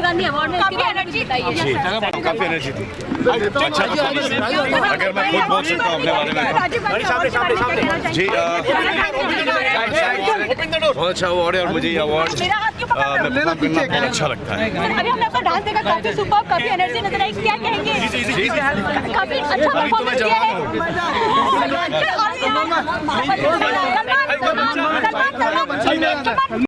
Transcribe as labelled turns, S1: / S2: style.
S1: Gandhi award में काफी energy
S2: काफी एनर्जी थी। अच्छा अगर मैं खुद बोल सकता हूँ अपने बारे में जी बहुत अच्छा अवार्ड है और मुझे ये अवार्ड में परफॉर्म करना बहुत अच्छा लगता है।
S1: अभी हमने आपका डांस देखा, काफी सुपर, काफी एनर्जी नजर आई, क्या कहेंगे? काफी अच्छा परफॉर्मेंस किया है।